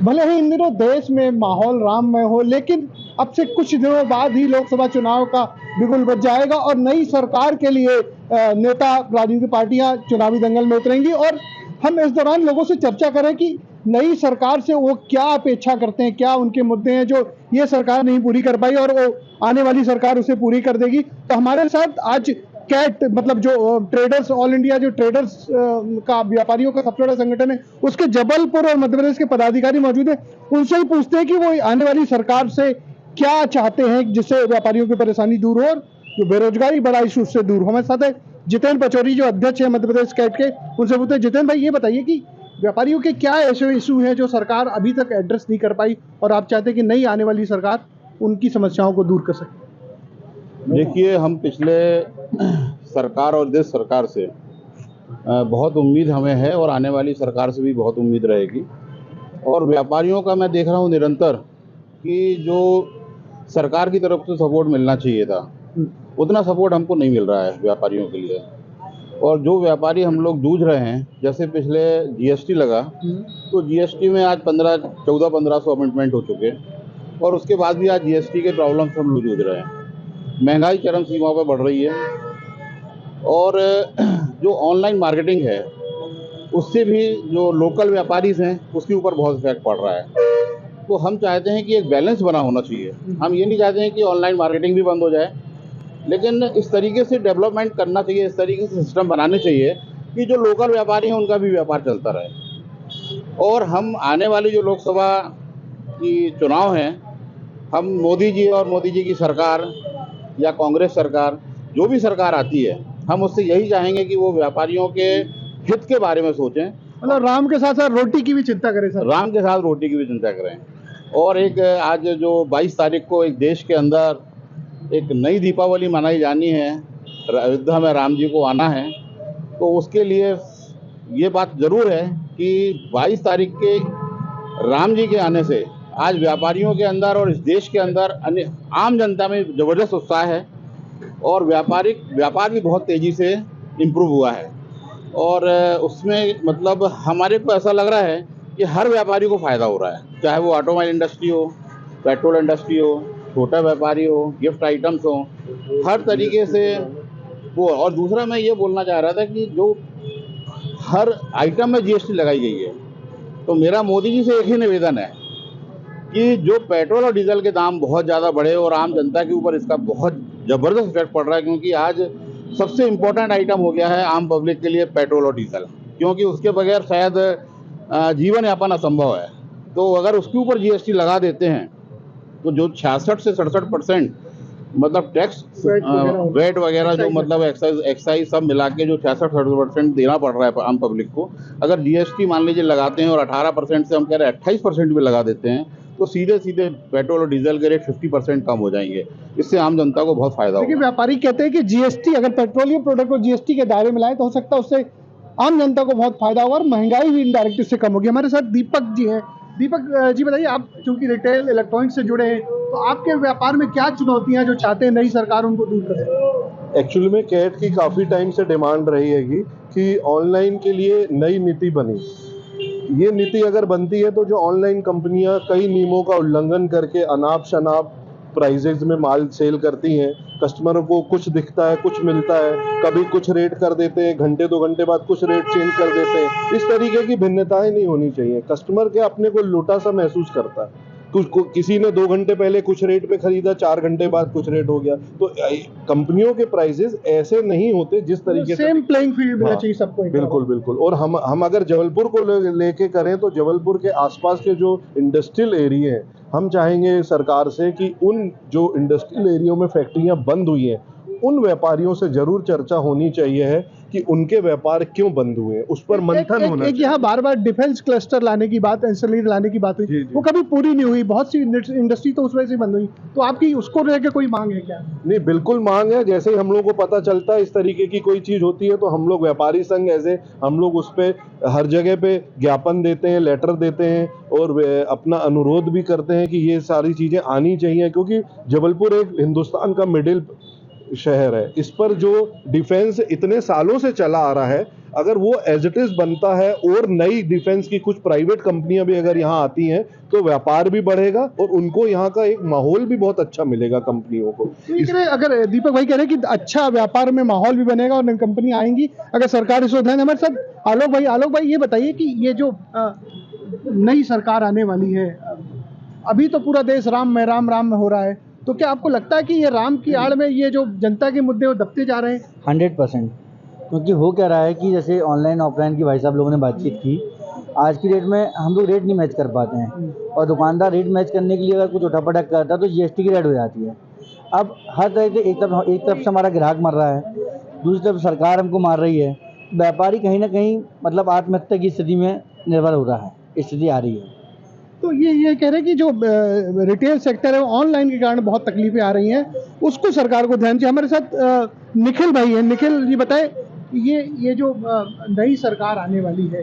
भले ही इन दिनों देश में माहौल राममय हो, लेकिन अब से कुछ दिनों बाद ही लोकसभा चुनाव का बिगुल बज जाएगा और नई सरकार के लिए नेता, राजनीतिक पार्टियां चुनावी दंगल में उतरेंगी। और हम इस दौरान लोगों से चर्चा करें कि नई सरकार से वो क्या अपेक्षा करते हैं, क्या उनके मुद्दे हैं जो ये सरकार नहीं पूरी कर पाई और वो आने वाली सरकार उसे पूरी कर देगी। तो हमारे साथ आज कैट मतलब जो ट्रेडर्स, ऑल इंडिया जो ट्रेडर्स का, व्यापारियों का सबसे बड़ा संगठन है, उसके जबलपुर और मध्य प्रदेश के पदाधिकारी मौजूद हैं। उनसे ही पूछते हैं कि वो आने वाली सरकार से क्या चाहते हैं जिससे व्यापारियों की परेशानी दूर हो और जो बेरोजगारी बड़ा इशू उससे दूर हो। हमारे साथ है जितेंद्र पचौरी जो अध्यक्ष है मध्य प्रदेश कैट के। उनसे पूछते हैं, जितेंद्र भाई ये बताइए कि व्यापारियों के क्या ऐसे इशू हैं जो सरकार अभी तक एड्रेस नहीं कर पाई और आप चाहते हैं कि नई आने वाली सरकार उनकी समस्याओं को दूर कर सके। देखिए, हम पिछले सरकार और देश सरकार से बहुत उम्मीद हमें है और आने वाली सरकार से भी बहुत उम्मीद रहेगी। और व्यापारियों का मैं देख रहा हूँ निरंतर कि जो सरकार की तरफ से सपोर्ट मिलना चाहिए था, उतना सपोर्ट हमको नहीं मिल रहा है व्यापारियों के लिए। और जो व्यापारी हम लोग जूझ रहे हैं, जैसे पिछले जीएसटी लगा, तो जीएसटी में आज 1400-1500 अमेंडमेंट हो चुके और उसके बाद भी आज जीएसटी के प्रॉब्लम से हम लोग जूझ रहे हैं। महंगाई चरम सीमा पर बढ़ रही है और जो ऑनलाइन मार्केटिंग है उससे भी जो लोकल व्यापारी हैं उसके ऊपर बहुत इफेक्ट पड़ रहा है। तो हम चाहते हैं कि एक बैलेंस बना होना चाहिए। हम ये नहीं चाहते हैं कि ऑनलाइन मार्केटिंग भी बंद हो जाए, लेकिन इस तरीके से डेवलपमेंट करना चाहिए, इस तरीके से सिस्टम बनाने चाहिए कि जो लोकल व्यापारी हैं उनका भी व्यापार चलता रहे। और हम आने वाली जो लोकसभा की चुनाव हैं, हम मोदी जी और मोदी जी की सरकार या कांग्रेस सरकार, जो भी सरकार आती है, हम उससे यही चाहेंगे कि वो व्यापारियों के हित के बारे में सोचें। मतलब राम के साथ साथ रोटी की भी चिंता करें सर। राम के साथ रोटी की भी चिंता करें। और एक आज जो 22 तारीख को एक देश के अंदर एक नई दीपावली मनाई जानी है, अयोध्या में राम जी को आना है, तो उसके लिए ये बात ज़रूर है कि 22 तारीख के राम जी के आने से आज व्यापारियों के अंदर और इस देश के अंदर आम जनता में ज़बरदस्त उत्साह है और व्यापार भी बहुत तेज़ी से इम्प्रूव हुआ है। और उसमें मतलब हमारे को ऐसा लग रहा है कि हर व्यापारी को फ़ायदा हो रहा है, चाहे वो ऑटोमोबाइल इंडस्ट्री हो, पेट्रोल इंडस्ट्री हो, छोटा व्यापारी हो, गिफ्ट आइटम्स हो, हर तरीके से वो। और दूसरा मैं ये बोलना चाह रहा था कि जो हर आइटम में जीएसटी लगाई गई है, तो मेरा मोदी जी से एक ही निवेदन है कि जो पेट्रोल और डीजल के दाम बहुत ज़्यादा बढ़े और आम जनता के ऊपर इसका बहुत ज़बरदस्त इफेक्ट पड़ रहा है, क्योंकि आज सबसे इम्पोर्टेंट आइटम हो गया है आम पब्लिक के लिए पेट्रोल और डीजल, क्योंकि उसके बगैर शायद जीवन यापन असंभव है। तो अगर उसके ऊपर जीएसटी लगा देते हैं तो जो 66 से 67% मतलब टैक्स, वेट वगैरह जो मतलब एक्साइज सब मिला के जो 66-67% देना पड़ रहा है आम पब्लिक को, अगर जीएसटी मान लीजिए लगाते हैं और 18% से हम कह रहे हैं 28% भी लगा देते हैं, तो सीधे सीधे पेट्रोल और डीजल के रेट 50% कम हो जाएंगे। इससे आम जनता को बहुत फायदा होगा। लेकिन व्यापारी कहते हैं कि जीएसटी, अगर पेट्रोलियम प्रोडक्ट को जीएसटी के दायरे में लाए तो हो सकता है उससे आम जनता को बहुत फायदा होगा और महंगाई भी इनडायरेक्ट इससे कम होगी। हमारे साथ दीपक जी हैं। दीपक जी बताइए, आप चूंकि रिटेल इलेक्ट्रॉनिक्स से जुड़े हैं, तो आपके व्यापार में क्या चुनौतियां जो चाहते हैं नई सरकार उनको दूर करे? एक्चुअली में कैट की काफ़ी टाइम से डिमांड रही है कि ऑनलाइन के लिए नई नीति बनी। ये नीति अगर बनती है तो जो ऑनलाइन कंपनियां कई नियमों का उल्लंघन करके अनाप शनाप प्राइजेज में माल सेल करती हैं, कस्टमरों को कुछ दिखता है, कुछ मिलता है, कभी कुछ रेट कर देते हैं, घंटे 2 घंटे बाद कुछ रेट चेंज कर देते हैं। इस तरीके की भिन्नताएं नहीं होनी चाहिए। कस्टमर के अपने को लूटा सा महसूस करता है। किसी ने 2 घंटे पहले कुछ रेट पे खरीदा, 4 घंटे बाद कुछ रेट हो गया। तो कंपनियों के प्राइसेस ऐसे नहीं होते जिस तरीके से सेम प्लेइंग फील्ड मिलना चाहिए सबको। बिल्कुल बिल्कुल। और हम अगर जबलपुर को लेके करें तो जबलपुर के आसपास के जो इंडस्ट्रियल एरिया हैं, हम चाहेंगे सरकार से कि उन जो इंडस्ट्रियल एरिया में फैक्ट्रियां बंद हुई हैं, उन व्यापारियों से जरूर चर्चा होनी चाहिए है कि उनके व्यापार क्यों बंद हुए, उस पर मंथन होना चाहिए। यहाँ बार बार डिफेंस क्लस्टर लाने की बात, इंसलीर लाने की बात हुई, वो कभी पूरी नहीं हुई। बहुत सी इंडस्ट्री तो उस वजह से बंद हुई। तो आपकी उसको लेकर कोई मांग है क्या? नहीं, बिल्कुल मांग है। जैसे ही हम लोगों को पता चलता है इस तरीके की कोई चीज होती है तो हम लोग व्यापारी संघ ऐसे हम लोग उस पर हर जगह पे ज्ञापन देते हैं, लेटर देते हैं और अपना अनुरोध भी करते हैं कि ये सारी चीजें आनी चाहिए, क्योंकि जबलपुर एक हिंदुस्तान का मिडिल शहर है, इस पर जो डिफेंस इतने सालों से चला आ रहा है, अगर वो एज इट इज बनता है और नई डिफेंस की कुछ प्राइवेट कंपनियां भी अगर यहाँ आती हैं तो व्यापार भी बढ़ेगा और उनको यहाँ का एक माहौल भी बहुत अच्छा मिलेगा कंपनियों को। तो ये कह रहे, अगर दीपक भाई कह रहे हैं कि अच्छा व्यापार में माहौल भी बनेगा और नई कंपनी आएंगी अगर सरकार इसको ध्यान। हमारे साथ आलोक भाई ये बताइए कि ये जो नई सरकार आने वाली है, अभी तो पूरा देश राम में हो रहा है, तो क्या आपको लगता है कि ये राम की आड़ में ये जो जनता के मुद्दे वो दबते जा रहे हैं? 100%। क्योंकि हो क्या रहा है कि जैसे ऑनलाइन ऑफलाइन की भाई साहब लोगों ने बातचीत की, आज की डेट में हम लोग रेट नहीं मैच कर पाते हैं और दुकानदार रेट मैच करने के लिए अगर कुछ उठापटक करता है तो जीएसटी की रेट हो जाती है। अब हर तरह से एक तरफ से हमारा ग्राहक मर रहा है, दूसरी तरफ सरकार हमको मार रही है, व्यापारी कहीं ना कहीं मतलब आत्महत्या की स्थिति में निर्भर हो रहा है, स्थिति आ रही है। तो ये कह रहे हैं कि जो रिटेल सेक्टर है वो ऑनलाइन के कारण बहुत तकलीफें आ रही हैं, उसको सरकार को ध्यान चाहिए। हमारे साथ निखिल भाई हैं। निखिल जी बताएं, ये जो नई सरकार आने वाली है,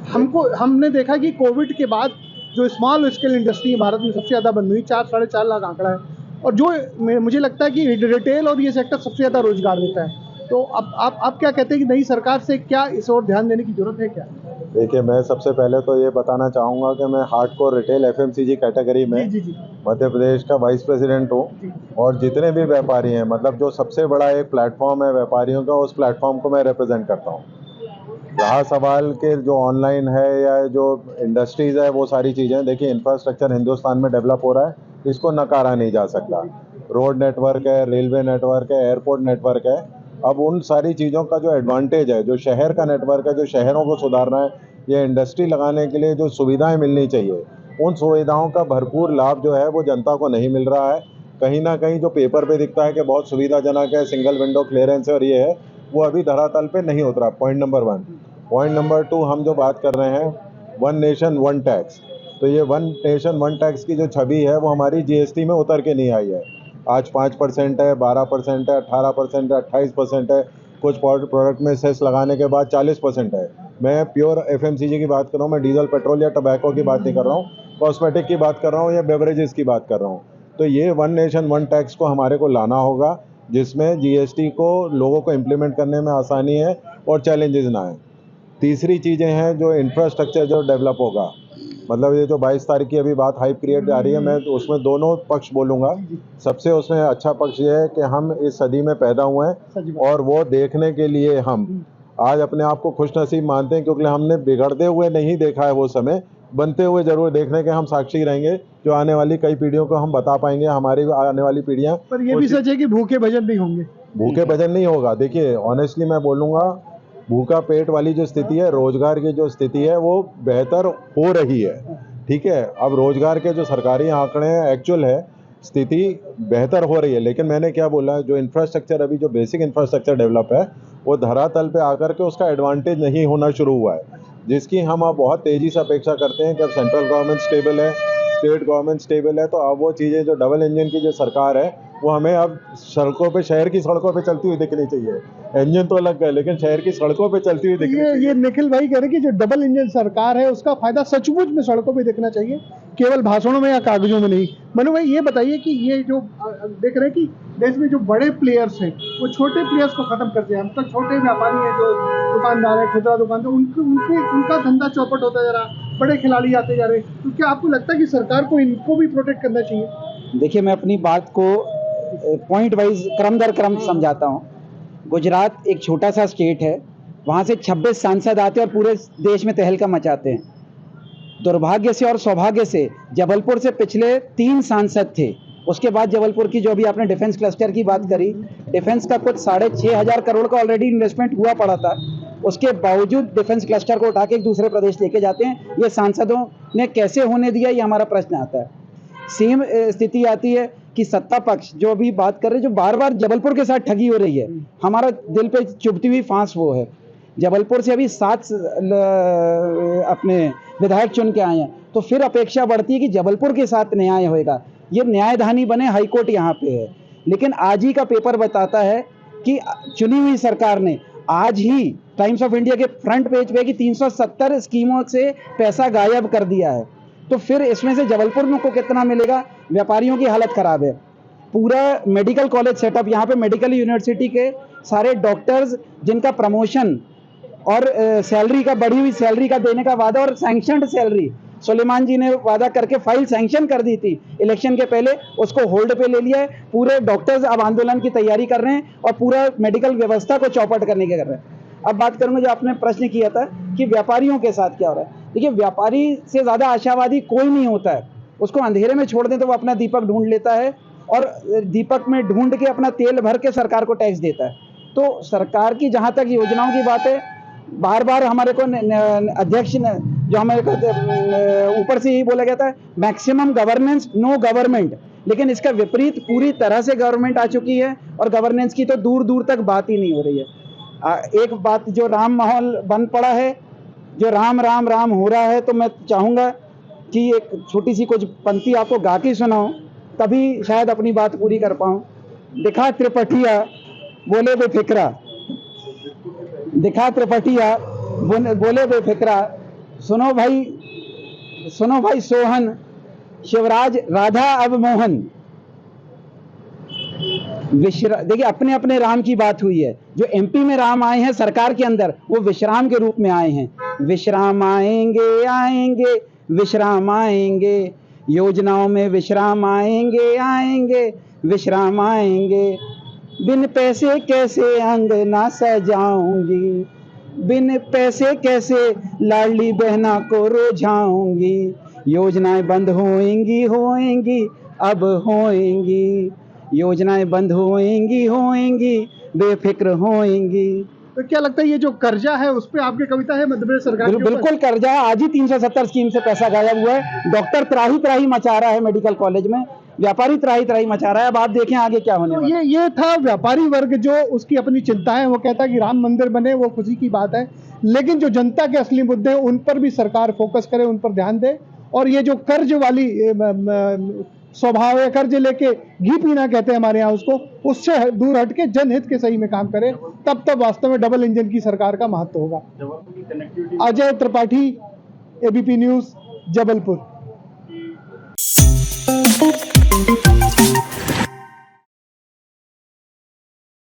हमने देखा कि कोविड के बाद जो स्मॉल स्केल इंडस्ट्री भारत में सबसे ज़्यादा बंद हुई, 4-4.5 लाख आंकड़ा है, और जो मुझे लगता है कि रिटेल और ये सेक्टर सबसे ज़्यादा रोजगार देता है। तो अब आप क्या कहते हैं कि नई सरकार से क्या इस ओर ध्यान देने की जरूरत है क्या? देखिए, मैं सबसे पहले तो ये बताना चाहूँगा कि मैं हार्डकोर रिटेल एफएमसीजी कैटेगरी में जी। मध्य प्रदेश का वाइस प्रेसिडेंट हूँ और जितने भी व्यापारी हैं, मतलब जो सबसे बड़ा एक प्लेटफॉर्म है व्यापारियों का, उस प्लेटफॉर्म को मैं रिप्रेजेंट करता हूँ। रहा सवाल के जो ऑनलाइन है या जो इंडस्ट्रीज़ है, वो सारी चीज़ें, देखिए इंफ्रास्ट्रक्चर हिंदुस्तान में डेवलप हो रहा है, इसको नकारा नहीं जा सकता। रोड नेटवर्क है, रेलवे नेटवर्क है, एयरपोर्ट नेटवर्क है। अब उन सारी चीज़ों का जो एडवांटेज है, जो शहर का नेटवर्क है, जो शहरों को सुधारना है, ये इंडस्ट्री लगाने के लिए जो सुविधाएं मिलनी चाहिए, उन सुविधाओं का भरपूर लाभ जो है वो जनता को नहीं मिल रहा है। कहीं ना कहीं जो पेपर पे दिखता है कि बहुत सुविधाजनक है, सिंगल विंडो क्लियरेंस है और ये है, वो अभी धरातल पे नहीं उतरा। Point number 1। पॉइंट नंबर 2, हम जो बात कर रहे हैं वन नेशन वन टैक्स, तो ये वन नेशन वन टैक्स की जो छवि है वो हमारी जीएसटी में उतर के नहीं आई है। आज 5% है, 12% है, 18% है, 28% है, कुछ प्रोडक्ट में सेस लगाने के बाद 40% है। मैं प्योर एफएमसीजी की बात कर रहा हूँ, मैं डीजल, पेट्रोल या टबैको की बात नहीं कर रहा हूँ, कॉस्मेटिक की बात कर रहा हूँ या बेवरेजेस की बात कर रहा हूँ। तो ये वन नेशन वन टैक्स को हमारे को लाना होगा, जिसमें जीएसटी को लोगों को इम्प्लीमेंट करने में आसानी है और चैलेंजेस ना आए। तीसरी चीज़ें हैं जो इंफ्रास्ट्रक्चर जो डेवलप होगा, मतलब ये जो 22 तारीख की अभी बात हाइप क्रिएट आ रही है, मैं उसमें दोनों पक्ष बोलूँगा। सबसे उसमें अच्छा पक्ष ये है कि हम इस सदी में पैदा हुए हैं और वो देखने के लिए हम आज अपने आप को खुशनसीब मानते हैं, क्योंकि हमने बिगड़ते हुए नहीं देखा है वो समय, बनते हुए जरूर देखने के हम साक्षी रहेंगे, जो आने वाली कई पीढ़ियों को हम बता पाएंगे। हमारी आने वाली पीढ़ियाँ, पर ये भी सच है कि भूखे भजन नहीं होंगे। भूखे भजन नहीं होगा। देखिए ऑनेस्टली मैं बोलूँगा, भूखा पेट वाली जो स्थिति है, रोजगार की जो स्थिति है वो बेहतर हो रही है। ठीक है, अब रोजगार के जो सरकारी आंकड़े हैं, एक्चुअल है स्थिति बेहतर हो रही है, लेकिन मैंने क्या बोला, जो इंफ्रास्ट्रक्चर अभी जो बेसिक इंफ्रास्ट्रक्चर डेवलप है वो धरातल पे आकर के उसका एडवांटेज नहीं होना शुरू हुआ है, जिसकी हम अब बहुत तेज़ी से अपेक्षा करते हैं कि अब सेंट्रल गवर्नमेंट स्टेबल है, स्टेट गवर्नमेंट स्टेबल है, तो अब वो चीज़ें जो डबल इंजन की जो सरकार है वो हमें अब सड़कों पे, शहर की सड़कों पे चलती हुई दिखनी चाहिए। इंजन तो अलग है, लेकिन शहर की सड़कों पे चलती हुई दिखनी चाहिए। ये निखिल भाई कह रहे हैं कि जो डबल इंजन सरकार है उसका फायदा सचमुच में सड़कों पे दिखना चाहिए, केवल भाषणों में या कागजों में नहीं। मनु भाई ये बताइए कि ये जो देख रहे हैं कि देश में जो बड़े प्लेयर्स हैं वो छोटे प्लेयर्स को खत्म करते हैं। हम तक छोटे व्यापारी हैं, जो दुकानदार है, खुदरा दुकानदार, उनका धंधा चौपट होता जा रहा, बड़े खिलाड़ी आते जा रहे। तो क्या आपको लगता है कि सरकार को इनको भी प्रोटेक्ट करना चाहिए? देखिए, मैं अपनी बात को पॉइंट वाइज क्रम दर क्रम समझाता हूँ। गुजरात एक छोटा सा स्टेट है, वहाँ से 26 सांसद आते हैं और पूरे देश में तहलका मचाते हैं। दुर्भाग्य से और सौभाग्य से जबलपुर से पिछले 3 सांसद थे। उसके बाद जबलपुर की जो भी आपने डिफेंस क्लस्टर की बात करी, डिफेंस का कुछ 6,500 करोड़ का ऑलरेडी इन्वेस्टमेंट हुआ पड़ा था। उसके बावजूद डिफेंस क्लस्टर को उठा के एक दूसरे प्रदेश लेके जाते हैं। ये सांसदों ने कैसे होने दिया, ये हमारा प्रश्न आता है। सेम स्थिति आती है कि सत्ता पक्ष जो अभी बात कर रहे हैं, जो बार बार जबलपुर के साथ ठगी हो रही है, हमारा दिल पे चुभती हुई फांस वो है। जबलपुर से अभी 7 अपने विधायक चुन के आए हैं, तो फिर अपेक्षा बढ़ती है कि जबलपुर के साथ न्याय होएगा। ये न्यायधानी बने, हाईकोर्ट यहाँ पे है। लेकिन आज ही का पेपर बताता है कि चुनी हुई सरकार ने आज ही टाइम्स ऑफ इंडिया के फ्रंट पेज पे कि 370 स्कीमों से पैसा गायब कर दिया है। तो फिर इसमें से जबलपुर में को कितना मिलेगा? व्यापारियों की हालत खराब है। पूरा मेडिकल कॉलेज सेटअप, यहाँ पे मेडिकल यूनिवर्सिटी के सारे डॉक्टर्स जिनका प्रमोशन और सैलरी का, बढ़ी हुई सैलरी का देने का वादा और सैंक्शनड सैलरी सुलेमान जी ने वादा करके फाइल सैंक्शन कर दी थी इलेक्शन के पहले, उसको होल्ड पे ले लिया है। पूरे डॉक्टर्स अब आंदोलन की तैयारी कर रहे हैं और पूरा मेडिकल व्यवस्था को चौपट करने के कर रहे हैं। अब बात करूंगा जो आपने प्रश्न किया था कि व्यापारियों के साथ क्या हो रहा है। देखिए, व्यापारी से ज़्यादा आशावादी कोई नहीं होता है। उसको अंधेरे में छोड़ दें तो वो अपना दीपक ढूंढ लेता है और दीपक में ढूंढ के अपना तेल भर के सरकार को टैक्स देता है। तो सरकार की जहाँ तक योजनाओं की बात है, बार बार हमारे को अध्यक्ष ने जो हमारे को ऊपर से यही बोला गया था, मैक्सिमम गवर्नेंस नो गवर्नमेंट, लेकिन इसका विपरीत पूरी तरह से गवर्नमेंट आ चुकी है और गवर्नेंस की तो दूर दूर तक बात ही नहीं हो रही है। एक बात, जो राम माहौल बन पड़ा है, जो राम राम राम हो रहा है, तो मैं चाहूँगा कि एक छोटी सी कुछ पंक्ति आपको गा के सुनाऊं, तभी शायद अपनी बात पूरी कर पाऊँ। दिखा त्रिपठिया बोले बेफिक्रा, दिखा त्रिपठिया बोले बेफिक्रा, सुनो भाई सोहन, शिवराज राधा अब मोहन। देखिए, अपने अपने राम की बात हुई है। जो एमपी में राम आए हैं सरकार के अंदर, वो विश्राम के रूप में आए हैं। विश्राम आएंगे आएंगे विश्राम आएंगे, योजनाओं में विश्राम आएंगे आएंगे विश्राम आएंगे। बिन पैसे कैसे अंगना सजाऊंगी, बिन पैसे कैसे लाडली बहना को रोजाऊंगी। योजनाएं बंद होएंगी होएंगी अब होएंगी, योजनाएं बंद होएंगी बेफिक्र होएंगी। तो क्या लगता है ये जो कर्जा है उस पे आपकी कविता है मध्य प्रदेश सरकार के ऊपर? बिल्कुल कर्जा है। आज ही 370 स्कीम से पैसा गायब हुआ है। डॉक्टर त्राही त्राही मचा रहा है मेडिकल कॉलेज में, व्यापारी त्राही त्राही मचा रहा है। अब आप देखें आगे क्या होने वाला है। ये था व्यापारी वर्ग जो उसकी अपनी चिंताएं, वो कहता है कि राम मंदिर बने, वो खुशी की बात है, लेकिन जो जनता के असली मुद्दे हैं उन पर भी सरकार फोकस करे, उन पर ध्यान दे। और ये जो कर्ज वाली स्वभाव है, कर्ज लेके घी पीना कहते हैं हमारे यहाँ उसको, उससे दूर हट के जनहित के सही में काम करे, तब वास्तव में डबल इंजन की सरकार का महत्व होगा। Ajay Tripathi, ABP news, Jabalpur.